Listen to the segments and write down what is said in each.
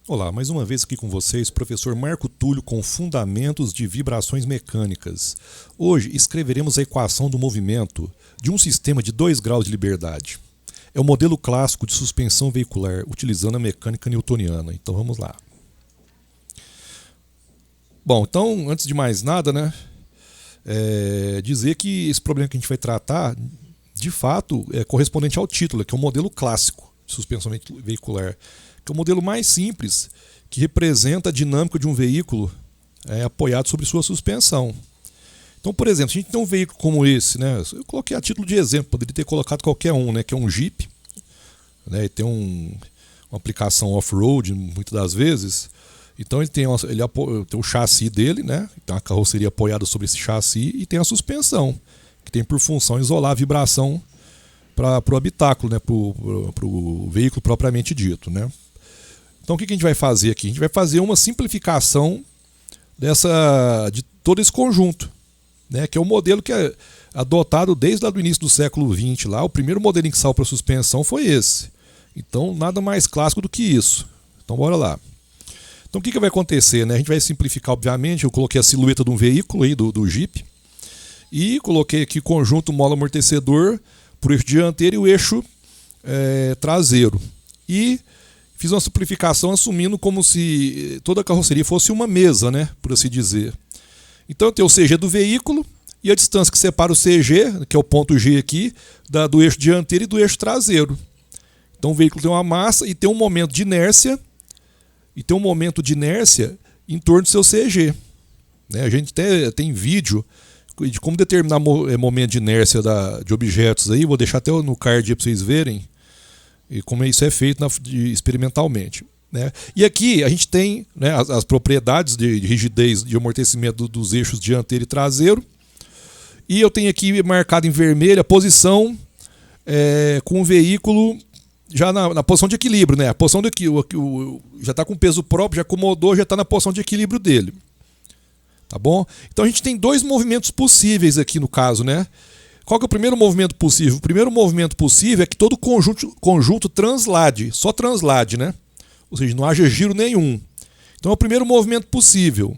Olá, mais uma vez aqui com vocês, professor Marco Túlio com Fundamentos de Vibrações Mecânicas. Hoje escreveremos a equação do movimento de um sistema de 2 graus de liberdade. É o modelo clássico de suspensão veicular, utilizando a mecânica newtoniana. Então vamos lá. Bom, então, antes de mais nada, dizer que esse problema que a gente vai tratar, de fato, é correspondente ao título, que é o modelo clássico de suspensão veicular, que é o modelo mais simples, que representa a dinâmica de um veículo apoiado sobre sua suspensão. Então, por exemplo, se a gente tem um veículo como esse, eu coloquei a título de exemplo, poderia ter colocado qualquer um, que é um Jeep, e tem uma aplicação off-road, muitas das vezes. Então ele tem o chassi dele, tem a carroceria apoiada sobre esse chassi e tem a suspensão, que tem por função isolar a vibração para o habitáculo, para o veículo propriamente dito. Então o que a gente vai fazer aqui? A gente vai fazer uma simplificação de todo esse conjunto, que é o modelo que é adotado desde lá do início do século XX. O primeiro modelo em que saiu para suspensão foi esse. Então nada mais clássico do que isso. Então bora lá. Então o que vai acontecer? A gente vai simplificar, obviamente. Eu coloquei a silhueta de um veículo aí, do Jeep, e coloquei aqui conjunto mola amortecedor para o eixo dianteiro e o eixo traseiro. E fiz uma simplificação assumindo como se toda a carroceria fosse uma mesa, por assim dizer. Então eu tenho o CG do veículo e a distância que separa o CG, que é o ponto G aqui, do eixo dianteiro e do eixo traseiro. Então o veículo tem uma massa e tem um momento de inércia, em torno do seu CG. A gente até tem vídeo de como determinar momento de inércia de objetos aí, vou deixar até no card para vocês verem e como isso é feito experimentalmente. E aqui a gente tem as propriedades de rigidez de amortecimento dos eixos dianteiro e traseiro. E eu tenho aqui marcado em vermelho a posição com o veículo já na posição de equilíbrio. A posição já está com peso próprio, já acomodou, já está na posição de equilíbrio dele. Tá bom? Então a gente tem 2 movimentos possíveis aqui no caso. Qual que é o primeiro movimento possível? O primeiro movimento possível é que todo conjunto translade, só translade, ou seja, não haja giro nenhum. Então é o primeiro movimento possível.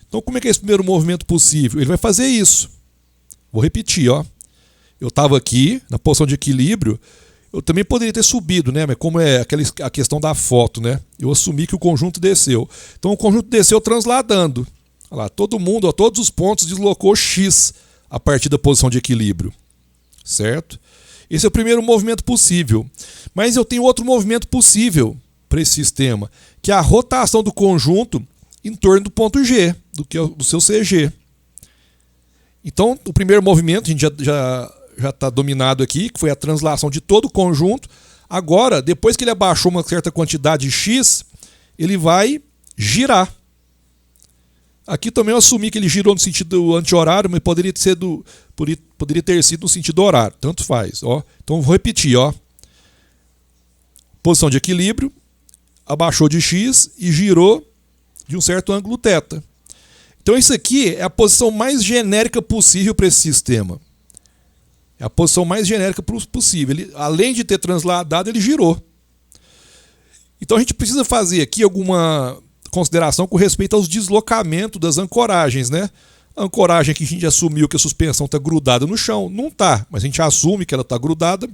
Então como é que é esse primeiro movimento possível? Ele vai fazer isso. Vou repetir, ó. Eu estava aqui na posição de equilíbrio, eu também poderia ter subido, mas como é a questão da foto, eu assumi que o conjunto desceu. Então o conjunto desceu transladando. Olha lá, todos os pontos deslocou X a partir da posição de equilíbrio. Certo? Esse é o primeiro movimento possível. Mas eu tenho outro movimento possível para esse sistema, que é a rotação do conjunto em torno do ponto G, do seu CG. Então, o primeiro movimento, a gente já está dominado aqui, que foi a translação de todo o conjunto. Agora, depois que ele abaixou uma certa quantidade X, ele vai girar. Aqui também eu assumi que ele girou no sentido anti-horário, mas poderia ter sido no sentido horário. Tanto faz. Ó. Então vou repetir. Ó. Posição de equilíbrio, abaixou de X e girou de um certo ângulo θ. Então isso aqui é a posição mais genérica possível para esse sistema. É a posição mais genérica possível. Ele, além de ter transladado, ele girou. Então a gente precisa fazer aqui alguma consideração com respeito aos deslocamentos das ancoragens. A ancoragem que a gente assumiu que a suspensão está grudada no chão, não está, mas a gente assume que ela está grudada.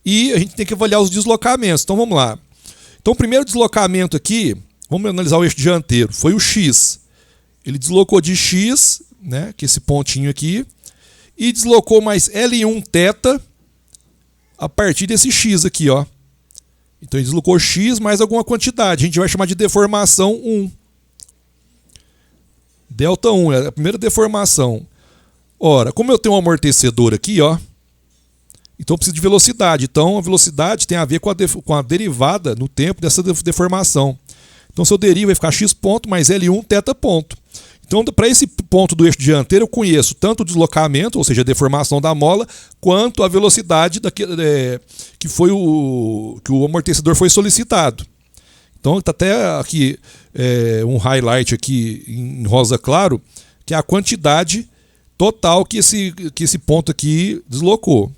E a gente tem que avaliar os deslocamentos. Então vamos lá. Então o primeiro deslocamento aqui, vamos analisar o eixo dianteiro, foi o X. Ele deslocou de X, que é esse pontinho aqui, e deslocou mais L1 θ a partir desse X aqui, ó. Então ele deslocou X mais alguma quantidade. A gente vai chamar de deformação 1. Delta 1 é a primeira deformação. Ora, como eu tenho um amortecedor aqui, ó, então eu preciso de velocidade. Então a velocidade tem a ver com a derivada no tempo dessa deformação. Então se eu derivo vai ficar x ponto mais L1 θ ponto. Então para esse ponto do eixo dianteiro eu conheço tanto o deslocamento, ou seja, a deformação da mola, quanto a velocidade que o amortecedor foi solicitado. Então está até aqui um highlight aqui em rosa claro, que é a quantidade total que esse ponto aqui deslocou.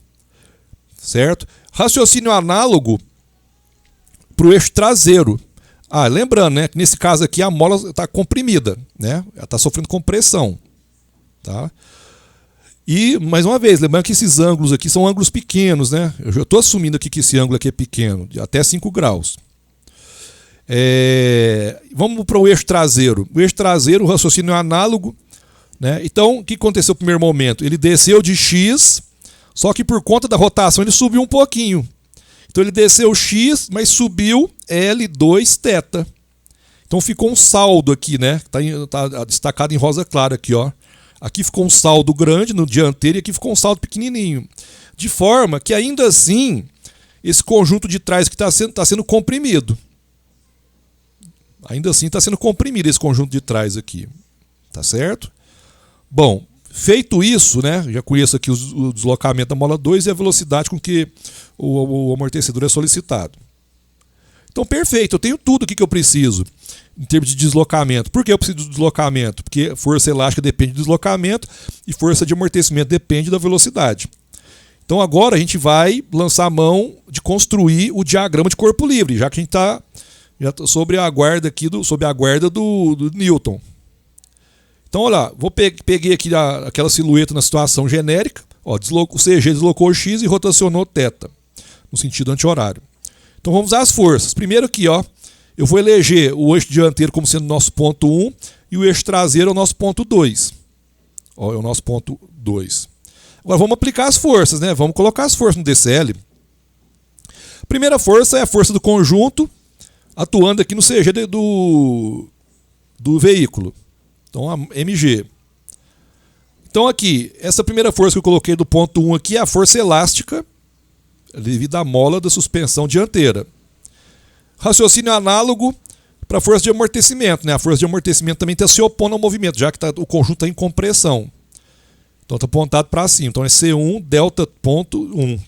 Certo? Raciocínio análogo para o eixo traseiro. Lembrando, né, que nesse caso aqui a mola está comprimida, né? Ela está sofrendo compressão. Tá? E, mais uma vez, lembrando que esses ângulos aqui são ângulos pequenos, né? Eu já estou assumindo aqui que esse ângulo aqui é pequeno, de até 5 graus. Vamos para o eixo traseiro. O eixo traseiro, o raciocínio é análogo, né? Então, o que aconteceu no primeiro momento? Ele desceu de X, só que por conta da rotação ele subiu um pouquinho. Então ele desceu X, mas subiu L2 θ. Então ficou um saldo aqui, né? Tá destacado em rosa clara aqui, ó. Aqui ficou um saldo grande no dianteiro e aqui ficou um saldo pequenininho. De forma que ainda assim, esse conjunto de trás que está sendo comprimido. Ainda assim está sendo comprimido esse conjunto de trás aqui. Tá certo? Bom, feito isso, né? Já conheço aqui o deslocamento da mola 2 e a velocidade com que o amortecedor é solicitado. Então, perfeito, eu tenho tudo aqui que eu preciso em termos de deslocamento. Por que eu preciso de deslocamento? Porque força elástica depende do deslocamento e força de amortecimento depende da velocidade. Então, agora a gente vai lançar a mão de construir o diagrama de corpo livre, já que a gente está sob a guarda aqui do Newton. Então, olha lá, peguei aqui aquela silhueta na situação genérica. Ó, o CG deslocou o X e rotacionou θ, no sentido anti-horário. Então vamos às forças. Primeiro aqui, ó, eu vou eleger o eixo dianteiro como sendo o nosso ponto 1 e o eixo traseiro é o nosso ponto 2. Ó, é o nosso ponto 2. Agora vamos aplicar as forças, né? Vamos colocar as forças no DCL. A primeira força é a força do conjunto atuando aqui no CG do veículo. Então, a MG. Então aqui, essa primeira força que eu coloquei do ponto 1 aqui é a força elástica devido à mola da suspensão dianteira. Raciocínio análogo para a força de amortecimento, né? A força de amortecimento também está se opondo ao movimento, já que o conjunto está em compressão. Então está apontado para cima. Então é C1 delta ponto 1.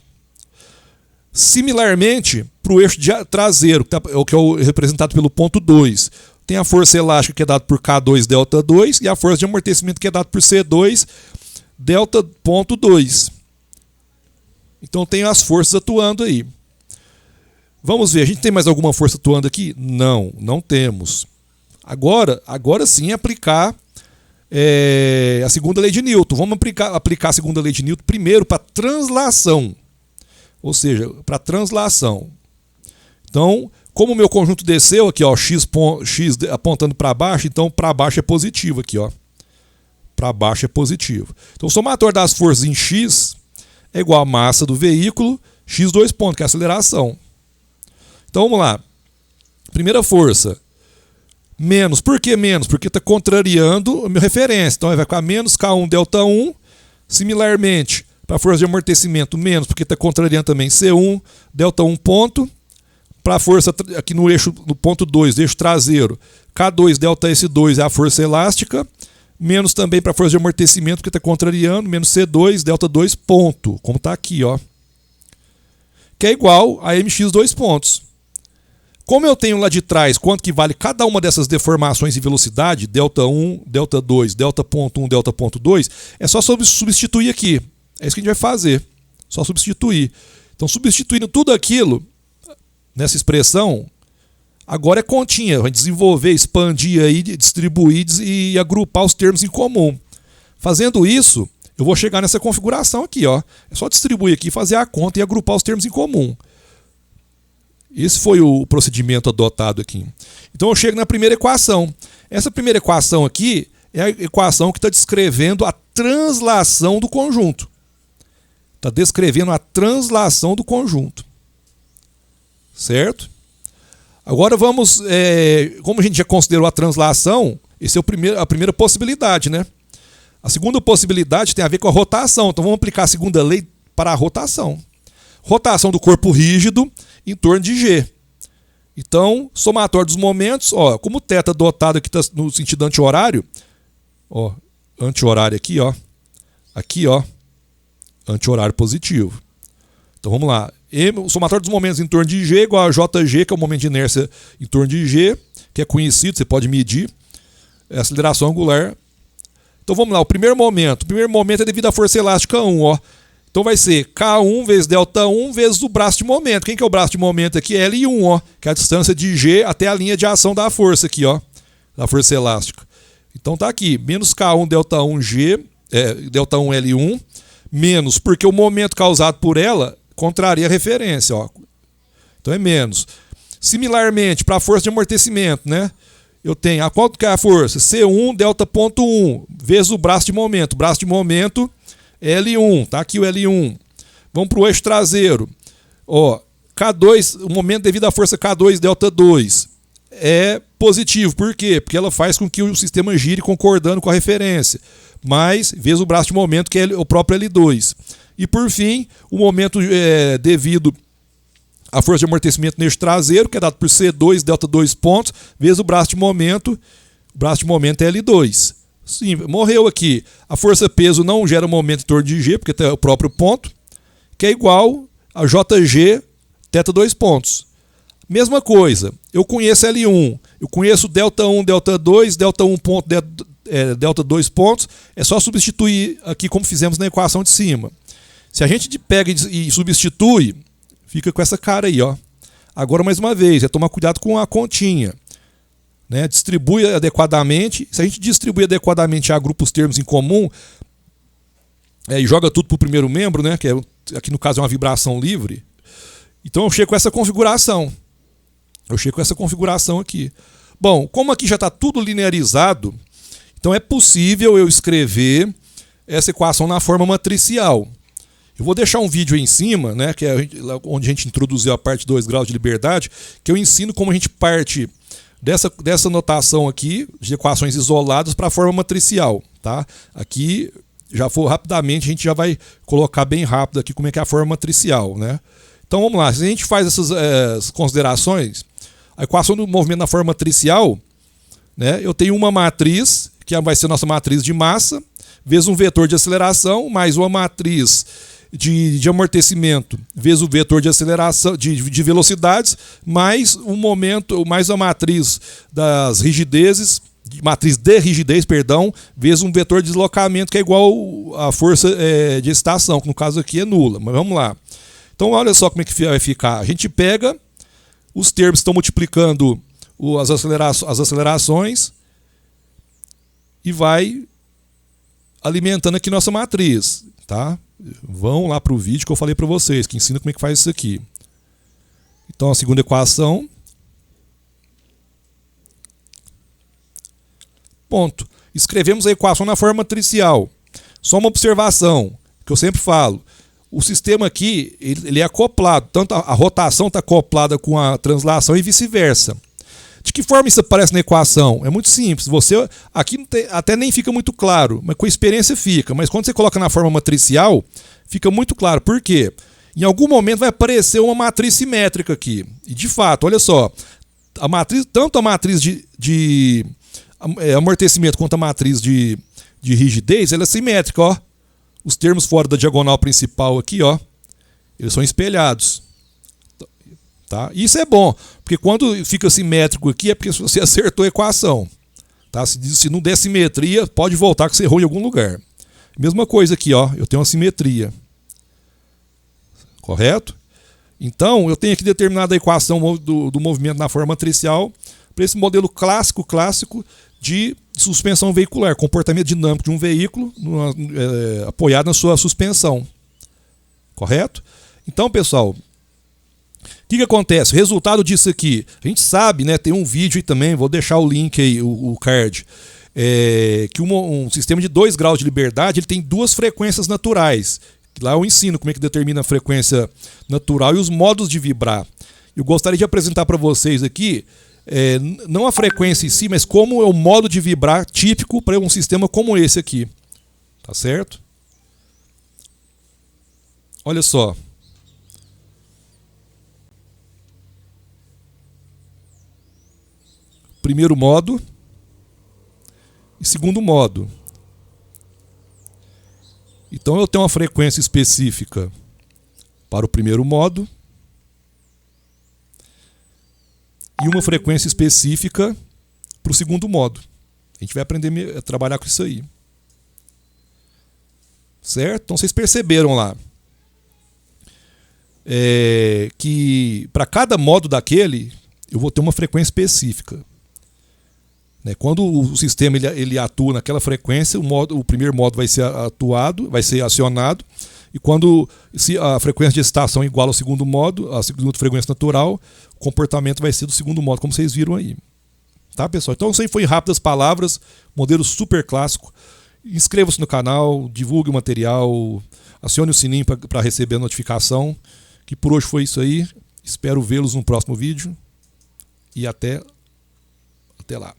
Similarmente, para o eixo traseiro, que é representado pelo ponto 2, tem a força elástica que é dada por K2 delta 2 e a força de amortecimento que é dada por C2 delta ponto 2. Então tem as forças atuando aí. Vamos ver, a gente tem mais alguma força atuando aqui? Não, não temos. Agora sim aplicar a segunda lei de Newton. Vamos aplicar a segunda lei de Newton primeiro para translação. Ou seja, para translação. Então, como o meu conjunto desceu aqui, ó, x apontando para baixo, então para baixo é positivo aqui, ó. Para baixo é positivo. Então o somatório das forças em x é igual à massa do veículo, x 2 pontos, que é a aceleração. Então vamos lá. Primeira força, menos. Por que menos? Porque está contrariando a minha referência. Então vai ficar menos K1 delta 1. Similarmente, para a força de amortecimento, menos, porque está contrariando também C1 delta 1 ponto. Para a força aqui no eixo, no ponto 2, eixo traseiro, K2 delta S2 é a força elástica, menos também para a força de amortecimento, que está contrariando, menos C2 delta 2 ponto, como está aqui, ó, que é igual a MX 2 pontos. Como eu tenho lá de trás quanto que vale cada uma dessas deformações em velocidade, delta 1, delta 2, delta ponto 1, delta ponto 2, é só substituir aqui. É isso que a gente vai fazer, só substituir. Então, substituindo tudo aquilo nessa expressão, agora é continha, vai desenvolver, expandir aí, distribuir e agrupar os termos em comum. Fazendo isso, eu vou chegar nessa configuração aqui, ó. É só distribuir aqui, fazer a conta e agrupar os termos em comum. Esse foi o procedimento adotado aqui. Então eu chego na primeira equação. Essa primeira equação aqui é a equação que está descrevendo a translação do conjunto. Está descrevendo a translação do conjunto. Certo? Agora vamos, como a gente já considerou a translação, essa é a primeira possibilidade, né? A segunda possibilidade tem a ver com a rotação. Então vamos aplicar a segunda lei para a rotação. Rotação do corpo rígido em torno de G. Então, somatório dos momentos, ó, como o θ dotado aqui está no sentido anti-horário, ó, anti-horário aqui, ó, anti-horário positivo. Então vamos lá. O somatório dos momentos em torno de G igual a JG, que é o momento de inércia em torno de G, que é conhecido, você pode medir. É a aceleração angular. Então vamos lá, o primeiro momento é devido à força elástica 1. Ó. Então vai ser K1 vezes ΔI vezes o braço de momento. Quem que é o braço de momento aqui? L1, ó, que é a distância de G até a linha de ação da força aqui, ó, da força elástica. Então tá aqui, menos K1 ΔI L1, menos, porque o momento causado por ela contraria a referência, ó. Então é menos. Similarmente, para a força de amortecimento, né? Eu tenho, a quanto que é a força? C1 ΔP.1 vezes o braço de momento. O braço de momento, L1, tá aqui o L1. Vamos para o eixo traseiro. Ó, K2, o momento devido à força K2 ΔI é positivo. Por quê? Porque ela faz com que o sistema gire concordando com a referência. Mais vezes o braço de momento, que é o próprio L2. E por fim, o momento devido à força de amortecimento no eixo traseiro, que é dado por C2 ΔI pontos, vezes o braço de momento é L2. Sim, morreu aqui. A força-peso não gera momento em torno de G, porque é o próprio ponto, que é igual a JG θ2 pontos. Mesma coisa, eu conheço L1, eu conheço ΔI, ΔI2, ΔI1 ponto, ΔI2 pontos, é só substituir aqui como fizemos na equação de cima. Se a gente pega e substitui, fica com essa cara aí, ó. Agora, mais uma vez, é tomar cuidado com a continha, né? Distribui adequadamente. Se a gente distribui adequadamente a grupos termos em comum e joga tudo para o primeiro membro, né? Que aqui no caso é uma vibração livre. Então eu chego com essa configuração. Aqui. Bom, como aqui já está tudo linearizado, então é possível eu escrever essa equação na forma matricial. Eu vou deixar um vídeo aí em cima, né, que é onde a gente introduziu a parte 2 graus de liberdade, que eu ensino como a gente parte dessa notação aqui, de equações isoladas, para a forma matricial. Tá? Aqui, já for rapidamente, a gente já vai colocar bem rápido aqui como é que é a forma matricial. Né? Então vamos lá, se a gente faz essas considerações, a equação do movimento na forma matricial, né, eu tenho uma matriz, que vai ser a nossa matriz de massa, vezes um vetor de aceleração, mais uma matriz de amortecimento, vezes o vetor de aceleração, de velocidades, mais um momento, mais a matriz das rigidezes, matriz de rigidez, perdão, vezes um vetor de deslocamento, que é igual à força de excitação, que no caso aqui é nula. Mas vamos lá. Então olha só como é que vai ficar. A gente pega os termos que estão multiplicando as acelerações e vai alimentando aqui nossa matriz, tá? Vão lá para o vídeo que eu falei para vocês, que ensina como é que faz isso aqui. Então a segunda equação. Ponto. Escrevemos a equação na forma matricial. Só uma observação, que eu sempre falo. O sistema aqui, ele é acoplado. Tanto a rotação está acoplada com a translação e vice-versa. De que forma isso aparece na equação? É muito simples. Aqui até nem fica muito claro, mas com a experiência fica. Mas quando você coloca na forma matricial, fica muito claro. Por quê? Em algum momento vai aparecer uma matriz simétrica aqui. E de fato, olha só, tanto a matriz de amortecimento quanto a matriz de rigidez, ela é simétrica. Ó. Os termos fora da diagonal principal aqui, ó, eles são espelhados. Tá? Isso é bom, porque quando fica simétrico aqui é porque você acertou a equação. Tá? Se não der simetria, pode voltar que você errou em algum lugar. Mesma coisa aqui, ó, eu tenho uma simetria. Correto? Então, eu tenho aqui determinada a equação do movimento na forma matricial para esse modelo clássico de suspensão veicular, comportamento dinâmico de um veículo apoiado na sua suspensão. Correto? Então, pessoal, o que acontece? O resultado disso aqui, a gente sabe, né, tem um vídeo aí também, vou deixar o link aí, o card, que um sistema de 2 graus de liberdade ele tem 2 frequências naturais. Lá eu ensino como é que determina a frequência natural e os modos de vibrar. Eu gostaria de apresentar para vocês aqui, não a frequência em si, mas como é o modo de vibrar típico para um sistema como esse aqui. Tá certo? Olha só. Primeiro modo e segundo modo. Então eu tenho uma frequência específica para o primeiro modo e uma frequência específica para o segundo modo. A gente vai aprender a trabalhar com isso aí. Certo? Então vocês perceberam lá. que para cada modo daquele eu vou ter uma frequência específica. Quando o sistema ele atua naquela frequência, o primeiro modo vai ser atuado, vai ser acionado, e quando se a frequência de excitação é igual ao segundo modo, a segunda frequência natural, o comportamento vai ser do segundo modo, como vocês viram aí. Tá, pessoal? Então isso aí foi rápidas palavras, modelo super clássico. Inscreva-se no canal, divulgue o material, acione o sininho para receber a notificação. Que por hoje foi isso aí. Espero vê-los no próximo vídeo. E até lá.